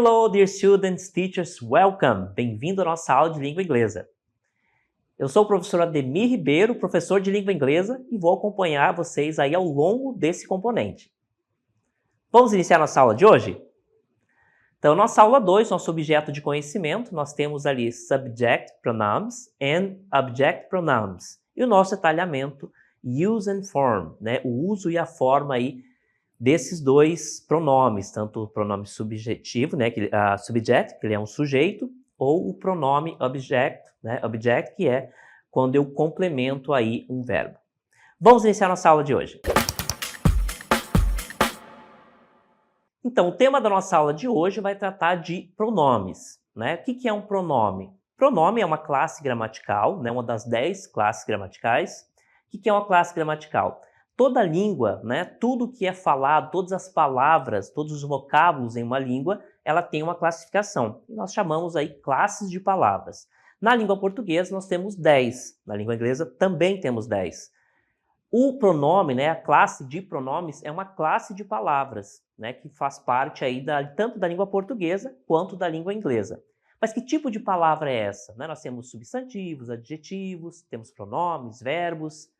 Hello, dear students, teachers, welcome! Bem-vindo à nossa aula de língua inglesa. Eu sou o professor Ademir Ribeiro, professor de língua inglesa, e vou acompanhar vocês aí ao longo desse componente. Vamos iniciar nossa aula de hoje? Então, nossa aula 2, nosso objeto de conhecimento, nós temos ali subject pronouns and object pronouns. E o nosso detalhamento, use and form, né? O uso e a forma aí desses dois pronomes, tanto o pronome subjetivo, né, subject, que ele é um sujeito, ou o pronome object, né, object, que é quando eu complemento aí um verbo. Vamos iniciar nossa aula de hoje. Então, o tema da nossa aula de hoje vai tratar de pronomes, né? O que é um pronome? Pronome é uma classe gramatical, né, uma das 10 classes gramaticais. O que é uma classe gramatical? Toda língua, né, tudo que é falado, todas as palavras, todos os vocábulos em uma língua, ela tem uma classificação. Nós chamamos aí classes de palavras. Na língua portuguesa nós temos 10, na língua inglesa também temos 10. O pronome, né, a classe de pronomes, é uma classe de palavras, né, que faz parte aí tanto da língua portuguesa quanto da língua inglesa. Mas que tipo de palavra é essa? Né? Nós temos substantivos, adjetivos, temos pronomes, verbos,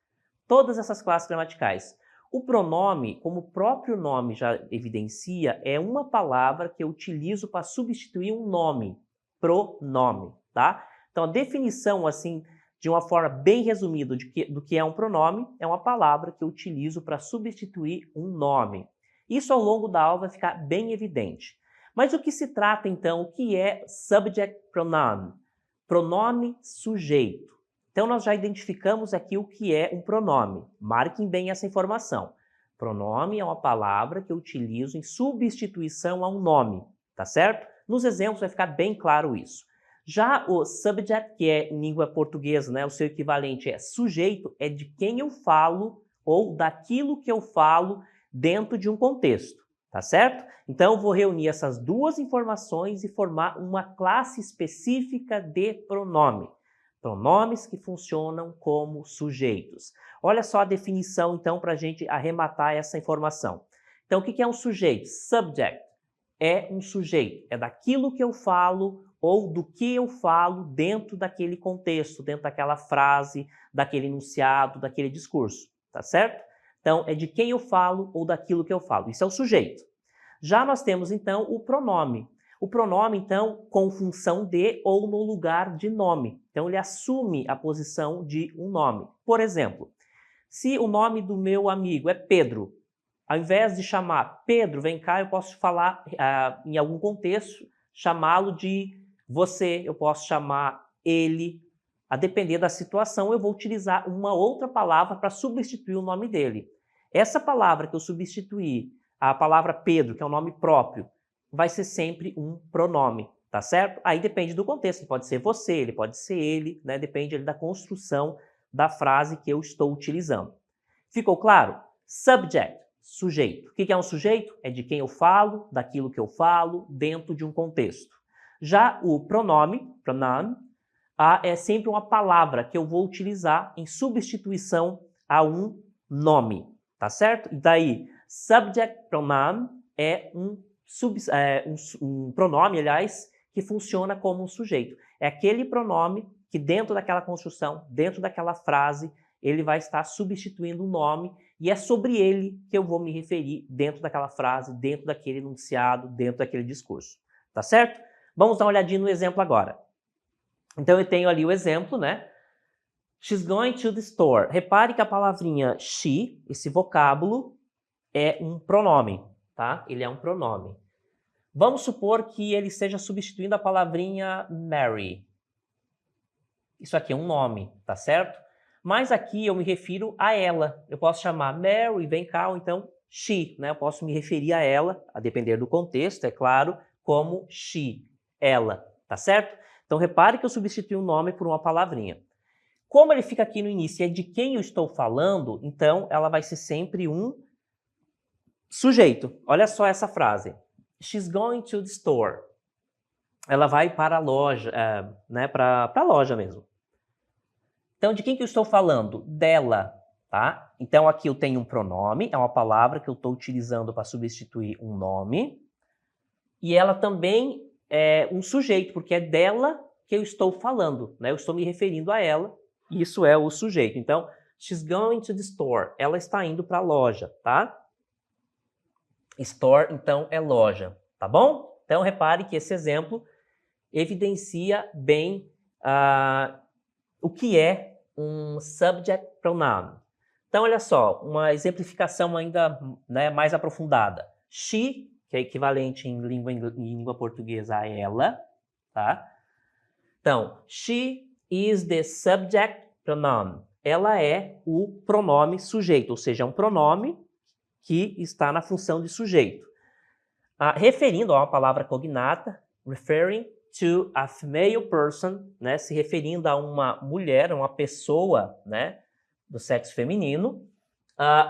todas essas classes gramaticais. O pronome, como o próprio nome já evidencia, é uma palavra que eu utilizo para substituir um nome, pronome, tá? Então, a definição, assim, de uma forma bem resumida do que é um pronome, é uma palavra que eu utilizo para substituir um nome. Isso ao longo da aula vai ficar bem evidente. Mas o que se trata, então, o que é subject pronoun? Pronome sujeito. Então, nós já identificamos aqui o que é um pronome. Marquem bem essa informação. Pronome é uma palavra que eu utilizo em substituição a um nome, tá certo? Nos exemplos vai ficar bem claro isso. Já o subject, que é em língua portuguesa, né, o seu equivalente é sujeito, é de quem eu falo ou daquilo que eu falo dentro de um contexto, tá certo? Então, eu vou reunir essas duas informações e formar uma classe específica de pronome. Pronomes que funcionam como sujeitos. Olha só a definição, então, para a gente arrematar essa informação. Então, o que é um sujeito? Subject é um sujeito, é daquilo que eu falo ou do que eu falo dentro daquele contexto, dentro daquela frase, daquele enunciado, daquele discurso, tá certo? Então, é de quem eu falo ou daquilo que eu falo. Isso é o sujeito. Já nós temos, então, o pronome. O pronome, então, com função de ou no lugar de nome. Então, ele assume a posição de um nome. Por exemplo, se o nome do meu amigo é Pedro, ao invés de chamar Pedro, vem cá, eu posso falar, em algum contexto, chamá-lo de você, eu posso chamar ele. A depender da situação, eu vou utilizar uma outra palavra para substituir o nome dele. Essa palavra que eu substituir, a palavra Pedro, que é um nome próprio, vai ser sempre um pronome, tá certo? Aí depende do contexto, ele pode ser você, ele pode ser ele, né? Depende da construção da frase que eu estou utilizando. Ficou claro? Subject, sujeito. O que é um sujeito? É de quem eu falo, daquilo que eu falo, dentro de um contexto. Já o pronome, pronoun, é sempre uma palavra que eu vou utilizar em substituição a um nome, tá certo? E daí, subject pronoun é um pronome, aliás, que funciona como um sujeito. É aquele pronome que dentro daquela construção, dentro daquela frase, ele vai estar substituindo um nome e é sobre ele que eu vou me referir dentro daquela frase, dentro daquele enunciado, dentro daquele discurso. Tá certo? Vamos dar uma olhadinha no exemplo agora. Então, eu tenho ali o exemplo, né? She's going to the store. Repare que a palavrinha she, esse vocábulo, é um pronome, tá? Ele é um pronome. Vamos supor que ele esteja substituindo a palavrinha Mary. Isso aqui é um nome, tá certo? Mas aqui eu me refiro a ela. Eu posso chamar Mary, vem cá, ou então she, né? Eu posso me referir a ela, a depender do contexto, é claro, como she, ela, tá certo? Então repare que eu substituí um nome por uma palavrinha. Como ele fica aqui no início, é de quem eu estou falando, então ela vai ser sempre um sujeito. Olha só essa frase. She's going to the store. Ela vai para a loja, né, para a loja mesmo. Então, de quem que eu estou falando? Dela, tá? Então, aqui eu tenho um pronome, é uma palavra que eu estou utilizando para substituir um nome. e ela também é um sujeito, porque é dela que eu estou falando, né? Eu estou me referindo a ela, e isso é o sujeito. Então, she's going to the store. Ela está indo para a loja, tá? Store, então, é loja, tá bom? Então, repare que esse exemplo evidencia bem o que é um subject pronoun. Então, olha só, uma exemplificação ainda, né, mais aprofundada. She, que é equivalente em língua portuguesa a ela, tá? Então, she is the subject pronoun. Ela é o pronome sujeito, ou seja, é um pronome que está na função de sujeito. Referindo a uma palavra cognata, referring to a female person, né, se referindo a uma mulher, uma pessoa, né, do sexo feminino,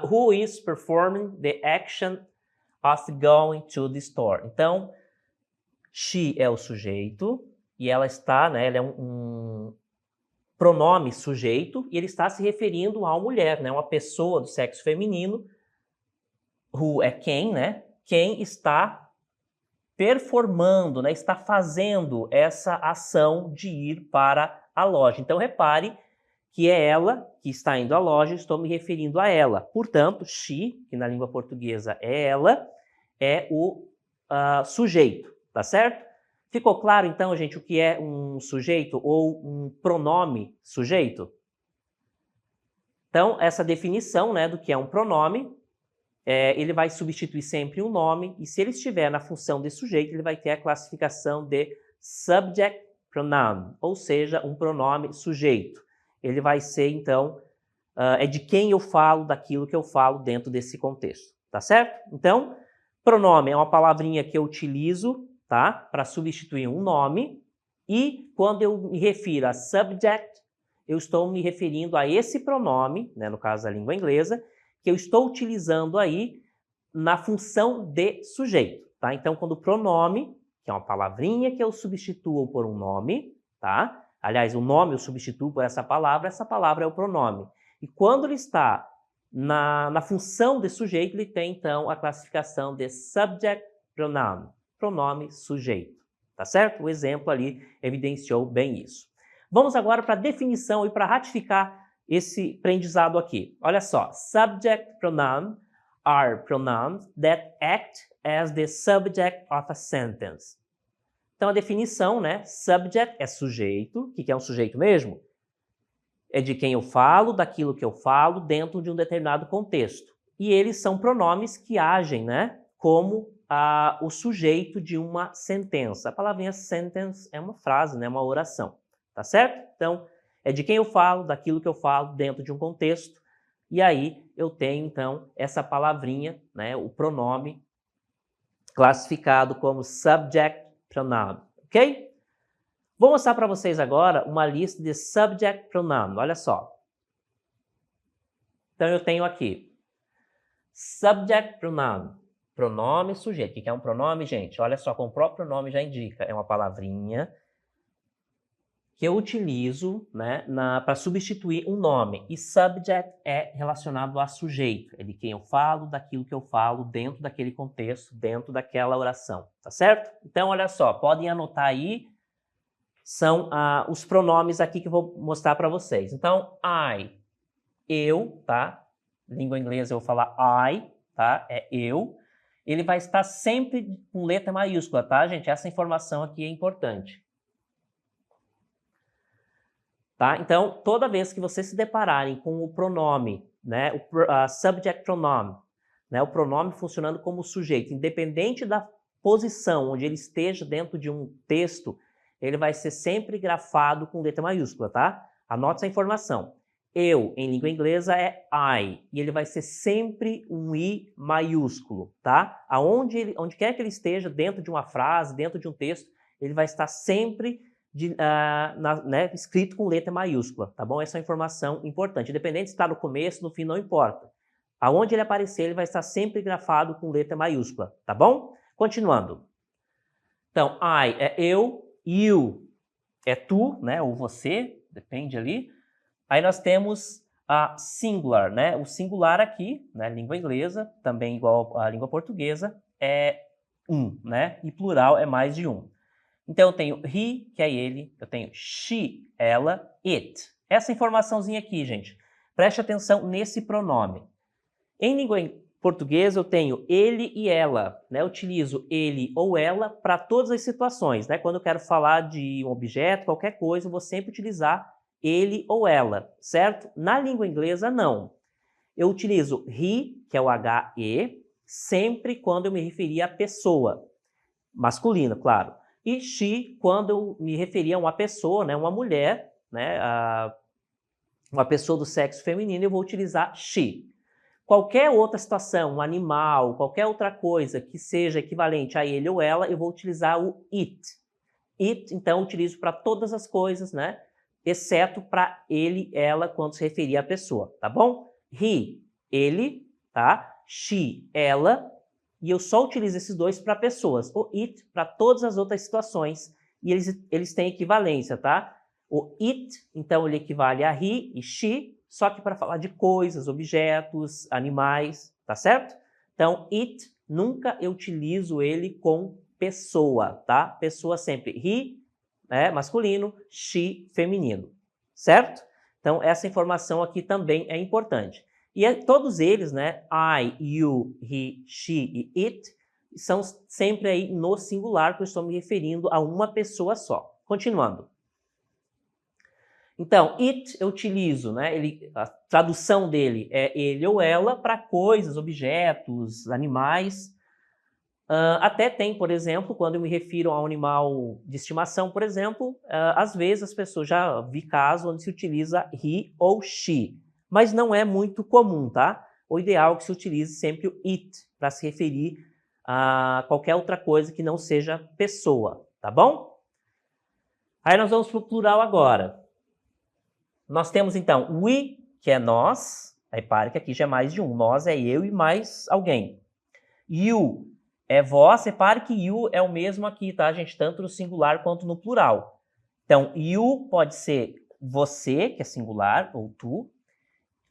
who is performing the action of going to the store. Então, she é o sujeito e ela está, né, ela é um pronome sujeito e ele está se referindo a uma mulher, né, uma pessoa do sexo feminino, who é quem, né, quem está performando, né, está fazendo essa ação de ir para a loja. Então, repare que é ela que está indo à loja, estou me referindo a ela. Portanto, she, que na língua portuguesa é ela, é o sujeito, tá certo? Ficou claro, então, gente, o que é um sujeito ou um pronome sujeito? Então, essa definição, né, do que é um pronome, ele vai substituir sempre um nome, e se ele estiver na função de sujeito, ele vai ter a classificação de subject pronoun, ou seja, um pronome sujeito. Ele vai ser, então, é de quem eu falo, daquilo que eu falo dentro desse contexto, tá certo? Então, pronome é uma palavrinha que eu utilizo, tá, para substituir um nome, e quando eu me refiro a subject, eu estou me referindo a esse pronome, né, no caso da língua inglesa, que eu estou utilizando aí na função de sujeito, tá? Então, quando o pronome, que é uma palavrinha que eu substituo por um nome, tá? Aliás, o nome eu substituo por essa palavra é o pronome. E quando ele está na função de sujeito, ele tem, então, a classificação de subject pronoun, pronome sujeito, tá certo? O exemplo ali evidenciou bem isso. Vamos agora para a definição e para ratificar esse aprendizado aqui. Olha só, subject pronoun are pronouns that act as the subject of a sentence. Então a definição, né? Subject é sujeito. O que é um sujeito mesmo? É de quem eu falo, daquilo que eu falo, dentro de um determinado contexto. E eles são pronomes que agem, né, como o sujeito de uma sentença. A palavrinha sentence é uma frase, né, uma oração. Tá certo? Então, é de quem eu falo, daquilo que eu falo, dentro de um contexto. E aí eu tenho, então, essa palavrinha, né, o pronome, classificado como subject pronoun. Ok? Vou mostrar para vocês agora uma lista de subject pronoun. Olha só. Então, eu tenho aqui subject pronoun, pronome sujeito. O que é um pronome, gente? Olha só, como o próprio nome já indica, é uma palavrinha que eu utilizo, né, para substituir um nome. E subject é relacionado a sujeito, é de quem eu falo, daquilo que eu falo, dentro daquele contexto, dentro daquela oração, tá certo? Então, olha só, podem anotar aí, são os pronomes aqui que eu vou mostrar para vocês. Então, I, eu, tá? Língua inglesa eu vou falar I, tá? É eu. Ele vai estar sempre com letra maiúscula, tá, gente? Essa informação aqui é importante. Tá? Então, toda vez que vocês se depararem com o pronome, né, o subject pronoun, né, o pronome funcionando como sujeito, independente da posição onde ele esteja dentro de um texto, ele vai ser sempre grafado com letra maiúscula, tá? Anote essa informação. Eu, em língua inglesa, é I, e ele vai ser sempre um I maiúsculo, tá? Onde quer que ele esteja, dentro de uma frase, dentro de um texto, ele vai estar sempre escrito com letra maiúscula, tá bom? Essa é uma informação importante. Independente se está no começo, no fim, não importa. Aonde ele aparecer, ele vai estar sempre grafado com letra maiúscula, tá bom? Continuando. Então, I é eu, you é tu, né? Ou você, depende ali. Aí nós temos a singular, né? O singular aqui, né? Língua inglesa, também igual à língua portuguesa, é um, né? E plural é mais de um. Então eu tenho he, que é ele, eu tenho she, ela, it. Essa informaçãozinha aqui, gente, preste atenção nesse pronome. Em língua portuguesa eu tenho ele e ela, né? Eu utilizo ele ou ela para todas as situações, né? Quando eu quero falar de um objeto, qualquer coisa, eu vou sempre utilizar ele ou ela, certo? Na língua inglesa, não. Eu utilizo he, que é o he, sempre quando eu me referir à pessoa, masculina, claro. E she, quando eu me referir a uma pessoa, né? Uma mulher, né? Uma pessoa do sexo feminino, eu vou utilizar she. Qualquer outra situação, um animal, qualquer outra coisa que seja equivalente a ele ou ela, eu vou utilizar o it. It, então, eu utilizo para todas as coisas, né? Exceto para ele, ela, quando se referir à pessoa, tá bom? He, ele, tá? She, ela, e eu só utilizo esses dois para pessoas. O it para todas as outras situações, e eles têm equivalência, tá? O it, então, ele equivale a he e she, só que para falar de coisas, objetos, animais, tá certo? Então, it, nunca eu utilizo ele com pessoa, tá? Pessoa sempre he, né, masculino, she, feminino, certo? Então, essa informação aqui também é importante. E todos eles, né, I, you, he, she e it, são sempre aí no singular, que eu estou me referindo a uma pessoa só. Continuando. Então, it eu utilizo, né? A tradução dele é ele ou ela para coisas, objetos, animais. Até tem, por exemplo, quando eu me refiro a um animal de estimação, por exemplo, às vezes as pessoas, já vi casos onde se utiliza he ou she, mas não é muito comum, tá? O ideal é que se utilize sempre o it para se referir a qualquer outra coisa que não seja pessoa, tá bom? Aí nós vamos para o plural agora. Nós temos, então, we, que é nós. Repare que aqui já é mais de um. Nós é eu e mais alguém. You é vós. Repare que you é o mesmo aqui, tá, gente? Tanto no singular quanto no plural. Então, you pode ser você, que é singular, ou tu,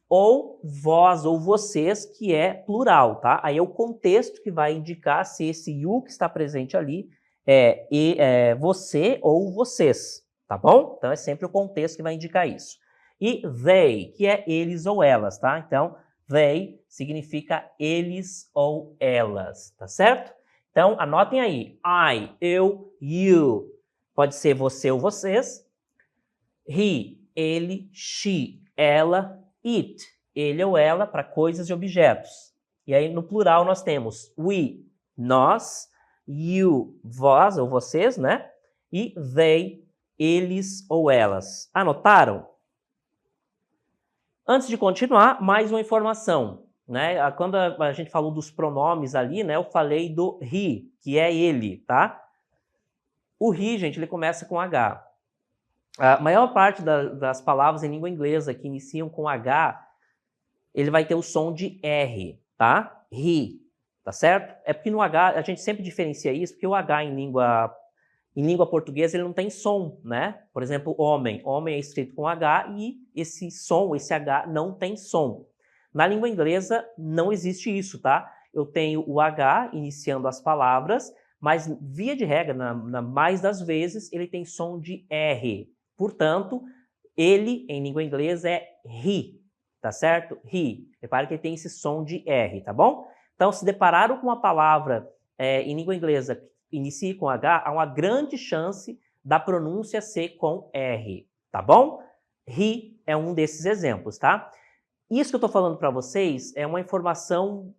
ou vós ou vocês, que é plural, tá? Aí é o contexto que vai indicar se esse you que está presente ali é você ou vocês, tá bom? Então, é sempre o contexto que vai indicar isso. E they, que é eles ou elas, tá? Então, they significa eles ou elas, tá certo? Então, anotem aí. I, eu, you. Pode ser você ou vocês. He, ele, she, ela, it, ele ou ela, para coisas e objetos. E aí, no plural, nós temos we, nós, you, vós ou vocês, né? E they, eles ou elas. Anotaram? Antes de continuar, mais uma informação, né? Quando a gente falou dos pronomes ali, né? Eu falei do he, que é ele, tá? O he, gente, ele começa com H. A maior parte das palavras em língua inglesa que iniciam com H, ele vai ter o som de R, tá? He, tá certo? É porque no H, a gente sempre diferencia isso, porque o H em língua portuguesa ele não tem som, né? Por exemplo, homem. Homem é escrito com H e esse som, esse H, não tem som. Na língua inglesa não existe isso, tá? Eu tenho o H iniciando as palavras, mas via de regra, na mais das vezes, ele tem som de R. Portanto, ele em língua inglesa é he, tá certo? He. Repare que ele tem esse som de R, tá bom? Então, se depararam com uma palavra em língua inglesa inicie com H, há uma grande chance da pronúncia ser com R, tá bom? He é um desses exemplos, tá? Isso que eu estou falando para vocês é uma informação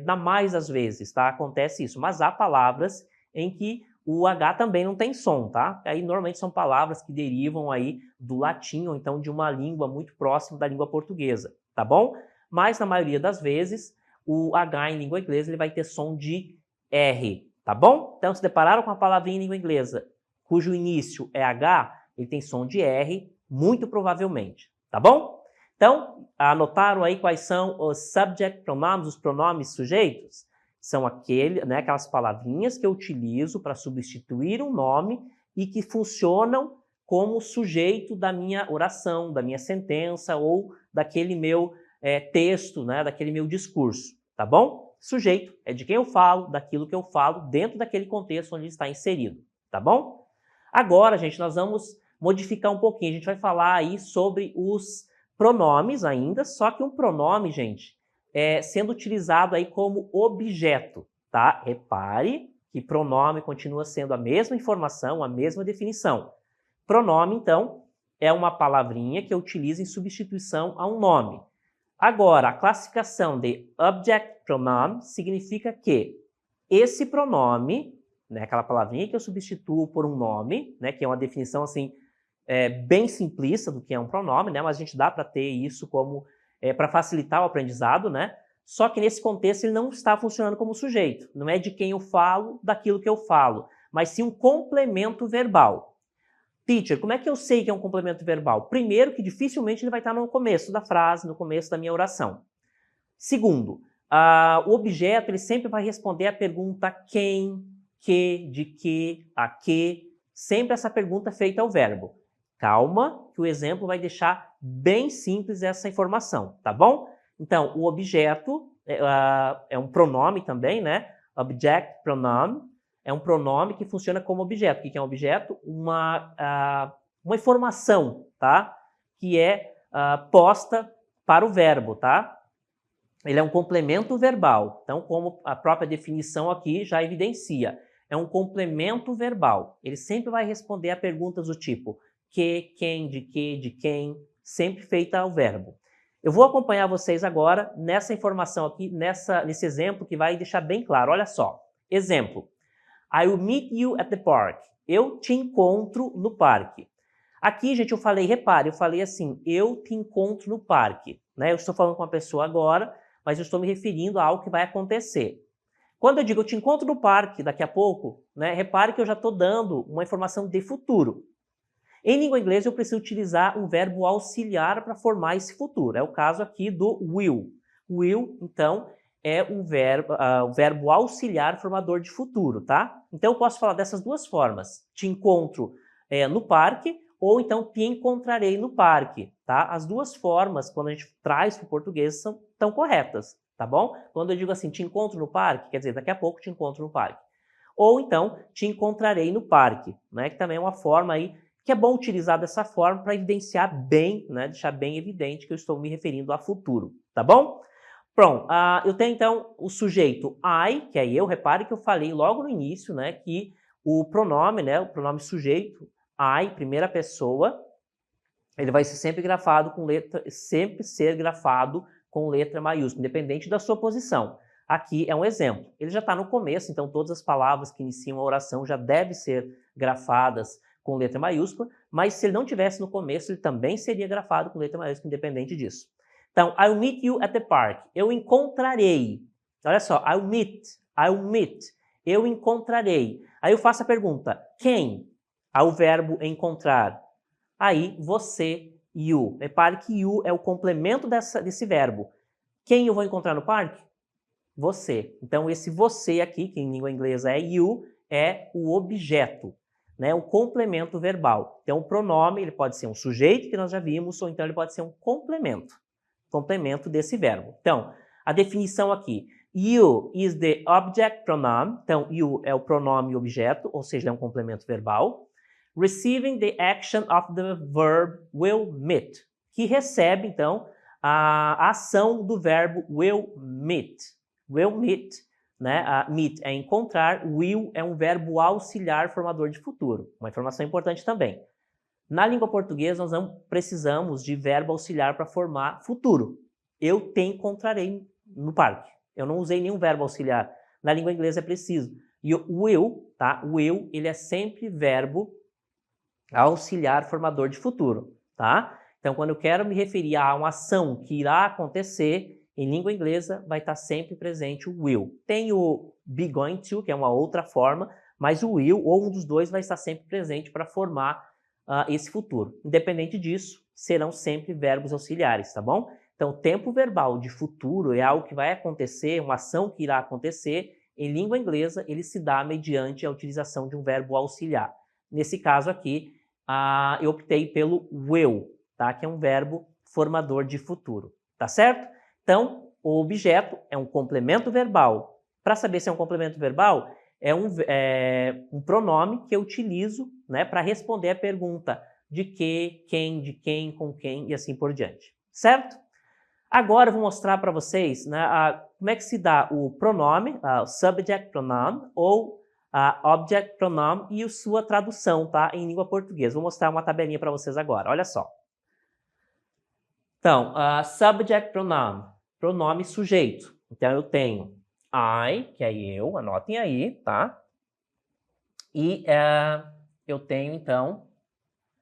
na mais das vezes, tá? Acontece isso, mas há palavras em que o H também não tem som, tá? Aí normalmente são palavras que derivam aí do latim ou então de uma língua muito próxima da língua portuguesa, tá bom? Mas na maioria das vezes o H em língua inglesa ele vai ter som de R, tá bom? Então, se depararam com uma palavrinha em língua inglesa cujo início é H, ele tem som de R, muito provavelmente, tá bom? Então, anotaram aí quais são os subject pronouns, os pronomes sujeitos? São aquelas palavrinhas que eu utilizo para substituir um nome e que funcionam como sujeito da minha oração, da minha sentença ou daquele meu texto, né, daquele meu discurso, tá bom? sujeito é de quem eu falo, daquilo que eu falo, dentro daquele contexto onde ele está inserido, tá bom? Agora, gente, nós vamos modificar um pouquinho. A gente vai falar aí sobre os pronomes ainda, só que um pronome, gente, sendo utilizado aí como objeto, tá? Repare que pronome continua sendo a mesma informação, a mesma definição. Pronome, então, é uma palavrinha que eu utilizo em substituição a um nome. Agora, a classificação de object pronoun significa que esse pronome, né, aquela palavrinha que eu substituo por um nome, né, que é uma definição assim bem simplista do que é um pronome, né, mas a gente dá para ter isso como para facilitar o aprendizado, né? Só que nesse contexto ele não está funcionando como sujeito, não é de quem eu falo, daquilo que eu falo, mas sim um complemento verbal. Teacher, como é que eu sei que é um complemento verbal? Primeiro, que dificilmente ele vai estar no começo da frase, no começo da minha oração. Segundo, o objeto ele sempre vai responder a pergunta quem, que, de que, a que. Sempre essa pergunta feita ao verbo. Calma, que o exemplo vai deixar bem simples essa informação, tá bom? Então, o objeto é um pronome também, né? Object pronoun. É um pronome que funciona como objeto. O que é um objeto? Uma informação, tá? Que é posta para o verbo, tá? Ele é um complemento verbal. Então, como a própria definição aqui já evidencia, é um complemento verbal. Ele sempre vai responder a perguntas do tipo que, quem, de quem, sempre feita ao verbo. Eu vou acompanhar vocês agora nessa informação aqui, nesse exemplo que vai deixar bem claro. Olha só. Exemplo. I will meet you at the park. Eu te encontro no parque. Aqui, gente, eu falei, repare, eu falei assim, eu te encontro no parque. Né? Eu estou falando com uma pessoa agora, mas eu estou me referindo a algo que vai acontecer. Quando eu digo eu te encontro no parque daqui a pouco, né, repare que eu já estou dando uma informação de futuro. Em língua inglesa, eu preciso utilizar um verbo auxiliar para formar esse futuro. É o caso aqui do will. Will, então, é o verbo auxiliar formador de futuro, tá? Então, eu posso falar dessas duas formas. Te encontro no parque ou então te encontrarei no parque, tá? As duas formas, quando a gente traz para o português, estão corretas, tá bom? Quando eu digo assim, te encontro no parque, quer dizer, daqui a pouco te encontro no parque. Ou então, te encontrarei no parque, né? Que também é uma forma aí que é bom utilizar dessa forma para evidenciar bem, né, deixar bem evidente que eu estou me referindo a futuro, tá bom? Pronto, eu tenho então o sujeito I, que é eu, repare que eu falei logo no início, né, que o pronome, né, o pronome sujeito, I, primeira pessoa, ele vai ser sempre grafado com letra maiúscula, independente da sua posição. Aqui é um exemplo. Ele já está no começo, então todas as palavras que iniciam a oração já devem ser grafadas com letra maiúscula, mas se ele não tivesse no começo, ele também seria grafado com letra maiúscula, independente disso. Então, I'll meet you at the park. Eu encontrarei. Olha só, I'll meet. Eu encontrarei. Aí eu faço a pergunta, quem? Ao verbo encontrar. Aí, você, you. Repare que you é o complemento desse verbo. Quem eu vou encontrar no parque? Você. Então, esse você aqui, que em língua inglesa é you, é o objeto. Né, um complemento verbal. Então, o pronome ele pode ser um sujeito, que nós já vimos, ou então ele pode ser um complemento desse verbo. Então, a definição aqui, you is the object pronoun. Então, you é o pronome objeto, ou seja, é um complemento verbal. Receiving the action of the verb will meet, que recebe, então, a ação do verbo will meet. Will meet. Né? Meet é encontrar, will é um verbo auxiliar formador de futuro. Uma informação importante também. Na língua portuguesa, nós não precisamos de verbo auxiliar para formar futuro. Eu te encontrarei no parque. Eu não usei nenhum verbo auxiliar. Na língua inglesa é preciso. E o will, tá? O will, ele é sempre verbo auxiliar formador de futuro, tá? Então, quando eu quero me referir a uma ação que irá acontecer, em língua inglesa, vai estar sempre presente o will. Tem o be going to, que é uma outra forma, mas o will, ou um dos dois, vai estar sempre presente para formar esse futuro. Independente disso, serão sempre verbos auxiliares, tá bom? Então, o tempo verbal de futuro é algo que vai acontecer, uma ação que irá acontecer. Em língua inglesa, ele se dá mediante a utilização de um verbo auxiliar. Nesse caso aqui, eu optei pelo will, tá? Que é um verbo formador de futuro, tá certo? Então, O objeto é um complemento verbal. Para saber se é um complemento verbal, é um pronome que eu utilizo, né, para responder a pergunta de que, quem, de quem, com quem e assim por diante. Certo? Agora eu vou mostrar para vocês, né, como é que se dá o pronome, o subject pronoun ou object pronoun e a sua tradução, tá, em língua portuguesa. Vou mostrar uma tabelinha para vocês agora, olha só. Então, subject pronoun, pronome sujeito. Então eu tenho I, que é eu, anotem aí, tá? E eu tenho, então,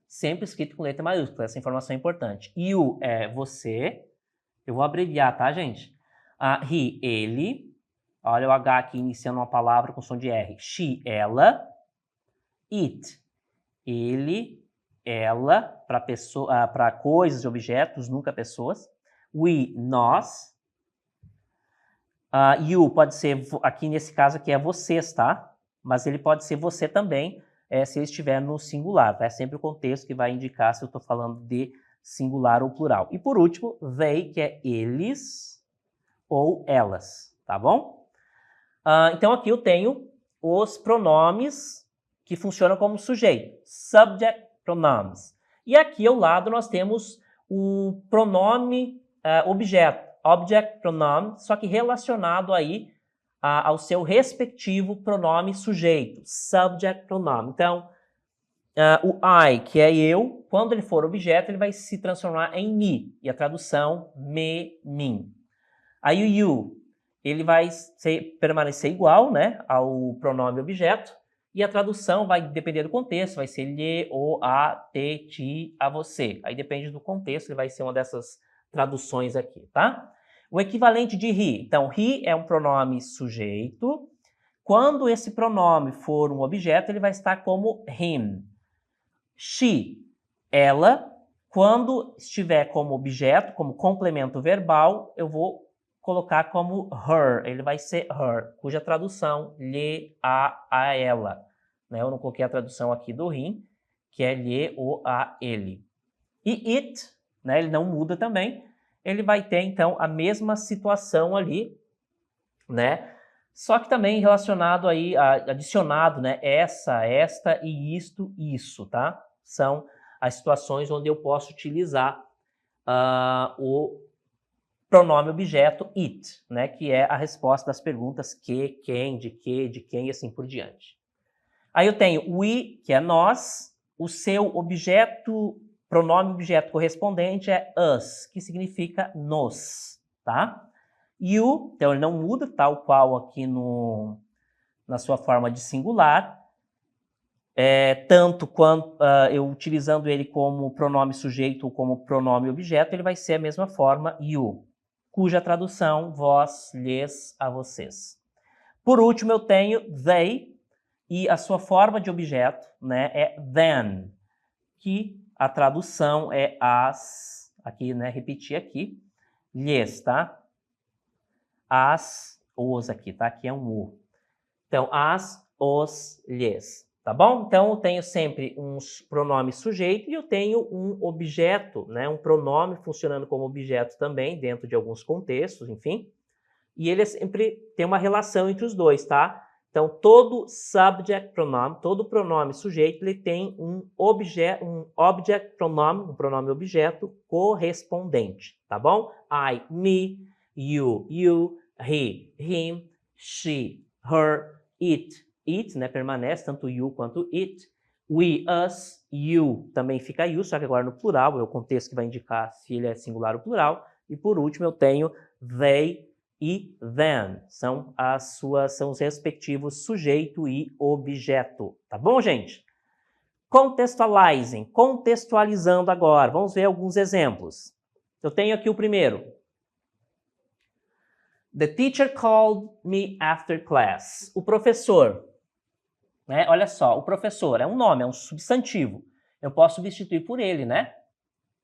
sempre escrito com letra maiúscula, essa informação é importante. You é você, eu vou abreviar, tá, gente? He, ele, olha o H aqui iniciando uma palavra com som de R. She, ela. It, ele, ela, para coisas e objetos, nunca pessoas. We, nós. You pode ser, aqui nesse caso aqui é vocês, tá? Mas ele pode ser você também, se ele estiver no singular, tá? É sempre o contexto que vai indicar se eu estou falando de singular ou plural. E por último, they, que é eles ou elas, tá bom? Então aqui eu tenho os pronomes que funcionam como sujeito, subject pronouns. E aqui ao lado nós temos o pronome objeto, object pronoun, só que relacionado aí ao seu respectivo pronome sujeito, subject pronoun. Então, o I, que é eu, quando ele for objeto, ele vai se transformar em me, e a tradução, me, mim. Aí o you, ele vai permanecer igual, né, ao pronome objeto, e a tradução vai depender do contexto, vai ser lhe, o, a, te, ti, a você. Aí depende do contexto, ele vai ser uma dessas traduções aqui, tá? O equivalente de he. Então, he é um pronome sujeito. Quando esse pronome for um objeto, ele vai estar como him. She, ela. Quando estiver como objeto, como complemento verbal, eu vou colocar como her, ele vai ser her, cuja tradução, lhe, a ela. Né? Eu não coloquei a tradução aqui do him, que é lhe, o, a, ele. E it, né, ele não muda também, ele vai ter, então, a mesma situação ali, né? Só que também relacionado aí, adicionado, né, essa, esta e isto, isso, tá? São as situações onde eu posso utilizar o pronome objeto it, né, que é a resposta das perguntas que, quem, de quem e assim por diante. Aí eu tenho we, que é nós, o seu objeto, pronome objeto correspondente é us, que significa nos, tá? You, então ele não muda, tal qual aqui na sua forma de singular, tanto quanto eu utilizando ele como pronome sujeito ou como pronome objeto, ele vai ser a mesma forma, you, cuja tradução, vós, lhes, a vocês. Por último, eu tenho they, e a sua forma de objeto, né, é them, que a tradução é as, aqui, né, repetir aqui, lhes, tá? As, os aqui, tá? Aqui é um o. Então, as, os, lhes. Tá bom? Então, eu tenho sempre um pronome sujeito e eu tenho um objeto, né? Um pronome funcionando como objeto também, dentro de alguns contextos, enfim. E ele sempre tem uma relação entre os dois, tá? Então, todo subject pronoun, todo pronome sujeito, ele tem um object pronoun, um pronome objeto correspondente, tá bom? I, me, you, he, him, she, her, it, né, permanece, tanto you quanto it. We, us, you, também fica you, só que agora no plural, é o contexto que vai indicar se ele é singular ou plural. E por último eu tenho they e them, são os respectivos sujeito e objeto, tá bom, gente? Contextualizing, contextualizando agora, vamos ver alguns exemplos. Eu tenho aqui o primeiro. The teacher called me after class. O professor, né? Olha só, o professor é um nome, é um substantivo. Eu posso substituir por ele, né?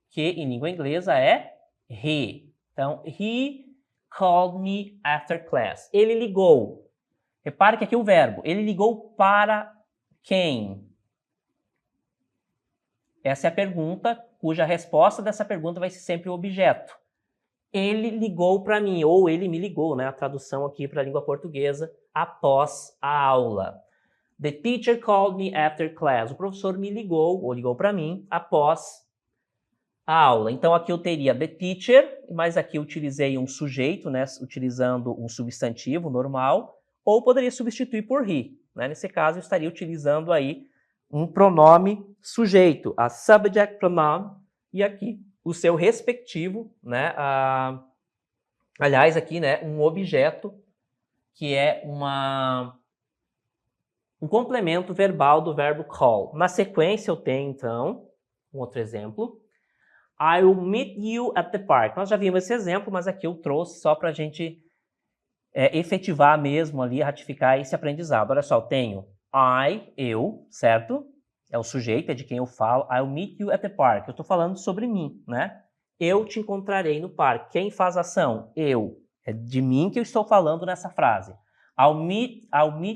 Que em língua inglesa é he. Então, he called me after class. Ele ligou. Repare que aqui é o verbo. Ele ligou para quem? Essa é a pergunta, cuja resposta dessa pergunta vai ser sempre o objeto. Ele ligou para mim, ou ele me ligou, né? A tradução aqui para a língua portuguesa, após a aula. The teacher called me after class. O professor me ligou, ou ligou para mim, após a aula. Então, aqui eu teria the teacher, mas aqui eu utilizei um sujeito, né? Utilizando um substantivo normal, ou poderia substituir por he. Né? Nesse caso, eu estaria utilizando aí um pronome sujeito, a subject pronoun, e aqui o seu respectivo, né? Aliás, aqui, né, um objeto que é um complemento verbal do verbo call. Na sequência, eu tenho, então, um outro exemplo. I will meet you at the park. Nós já vimos esse exemplo, mas aqui eu trouxe só para a gente efetivar mesmo ali, ratificar esse aprendizado. Olha só, eu tenho eu, certo? É o sujeito, é de quem eu falo. I will meet you at the park. Eu estou falando sobre mim, né? Eu te encontrarei no parque. Quem faz a ação? Eu. É de mim que eu estou falando nessa frase. I'll meet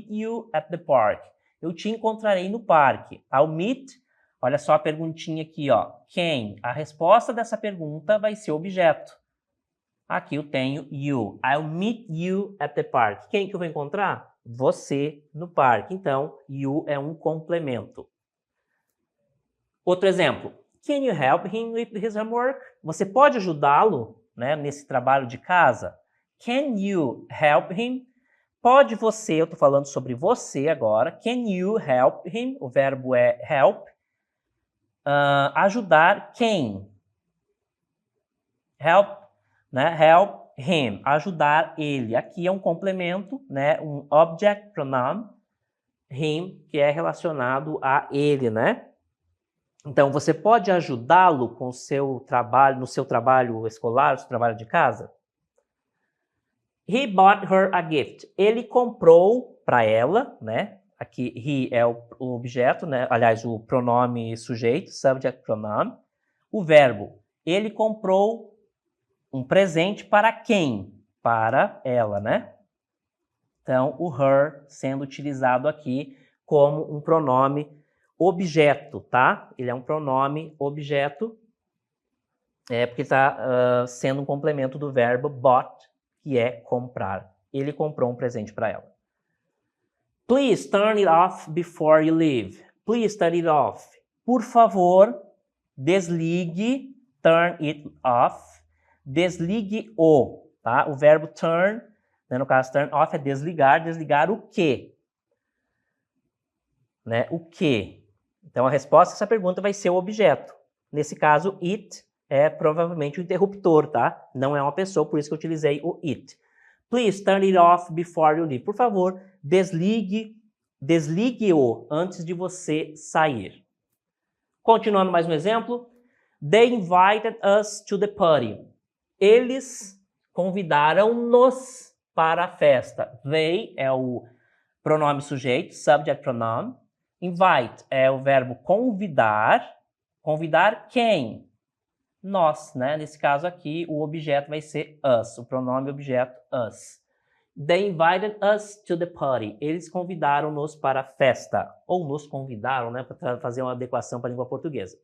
you at the park. Eu te encontrarei no parque. I'll meet, olha só a perguntinha aqui, ó. Quem? A resposta dessa pergunta vai ser objeto. Aqui eu tenho you. I'll meet you at the park. Quem que eu vou encontrar? Você no parque. Então, you é um complemento. Outro exemplo. Can you help him with his homework? Você pode ajudá-lo, né, nesse trabalho de casa? Can you help him? Pode você, eu estou falando sobre você agora. Can you help him? O verbo é help. Ajudar quem? Help, né? Help him. Ajudar ele. Aqui é um complemento, né? Um object pronoun. Him, que é relacionado a ele, né? Então, você pode ajudá-lo com o seu trabalho, no seu trabalho escolar, no seu trabalho de casa? He bought her a gift. Ele comprou para ela, né? Aqui, he é o objeto, né? Aliás, o pronome sujeito, subject pronoun. O verbo, ele comprou um presente para quem? Para ela, né? Então, o her sendo utilizado aqui como um pronome objeto, tá? Ele é um pronome objeto, porque está sendo um complemento do verbo bought, que é comprar. Ele comprou um presente para ela. Please turn it off before you leave. Please turn it off. Por favor, desligue, turn it off. Desligue-o, tá? O verbo turn, né, no caso turn off é desligar. Desligar o quê? Né? O quê? Então, a resposta a essa pergunta vai ser o objeto. Nesse caso, it é provavelmente o interruptor, tá? Não é uma pessoa, por isso que eu utilizei o it. Please turn it off before you leave. Por favor, desligue-o antes de você sair. Continuando mais um exemplo. They invited us to the party. Eles convidaram-nos para a festa. They é o pronome sujeito, subject pronoun. Invite é o verbo convidar. Convidar quem? Nós, né? Nesse caso aqui, o objeto vai ser us, o pronome objeto us. They invited us to the party. Eles convidaram-nos para a festa. Ou nos convidaram, né? Para fazer uma adequação para a língua portuguesa.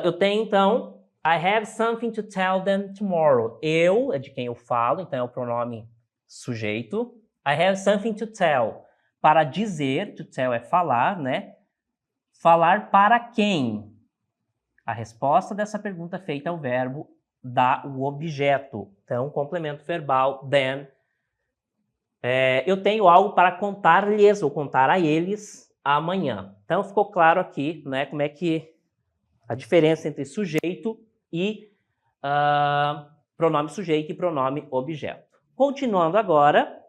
Eu tenho, então, I have something to tell them tomorrow. Eu é de quem eu falo, então é o pronome sujeito. I have something to tell. Para dizer, to tell é falar, né? Falar para quem? A resposta dessa pergunta feita é o verbo o objeto. Então, complemento verbal, then. Eu tenho algo para contar-lhes, ou contar a eles, amanhã. Então, ficou claro aqui, né, como é que a diferença entre sujeito e pronome sujeito e pronome objeto. Continuando agora.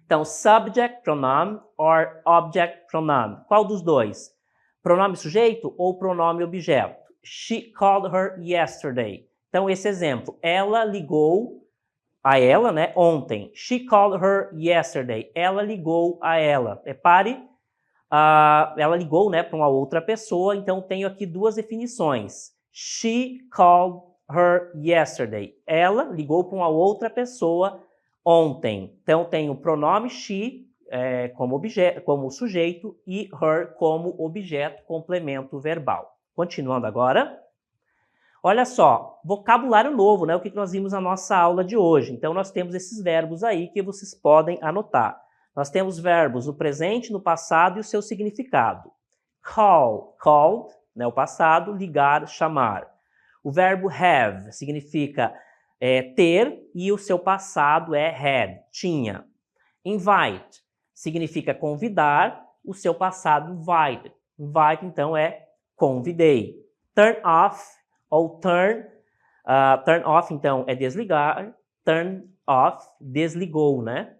Então, subject pronoun or object pronoun. Qual dos dois? Pronome sujeito ou pronome objeto? She called her yesterday. Então, esse exemplo. Ela ligou a ela, né, ontem. She called her yesterday. Ela ligou a ela. Repare, ela ligou, né, para uma outra pessoa. Então, tenho aqui duas definições. She called her yesterday. Ela ligou para uma outra pessoa ontem. Então, tenho o pronome she como sujeito e her como objeto, complemento verbal. Continuando agora. Olha só, vocabulário novo, né? O que nós vimos na nossa aula de hoje. Então, nós temos esses verbos aí que vocês podem anotar. Nós temos verbos no presente, no passado e o seu significado. Call, called, né, o passado, ligar, chamar. O verbo have significa ter e o seu passado é had, tinha. Invite significa convidar, o seu passado invited. Invite, então, é convidei. Turn off ou turn off, então, é desligar. Turn off, desligou, né?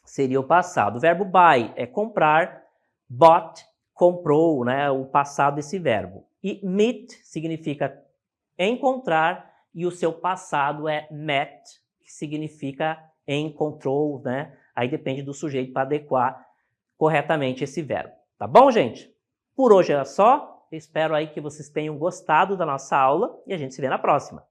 Seria o passado. O verbo buy é comprar. Bought, comprou, né? O passado desse verbo. E meet significa encontrar e o seu passado é met, que significa encontrou, né? Aí depende do sujeito para adequar corretamente esse verbo. Tá bom, gente? Por hoje era só. Eu espero aí que vocês tenham gostado da nossa aula e a gente se vê na próxima.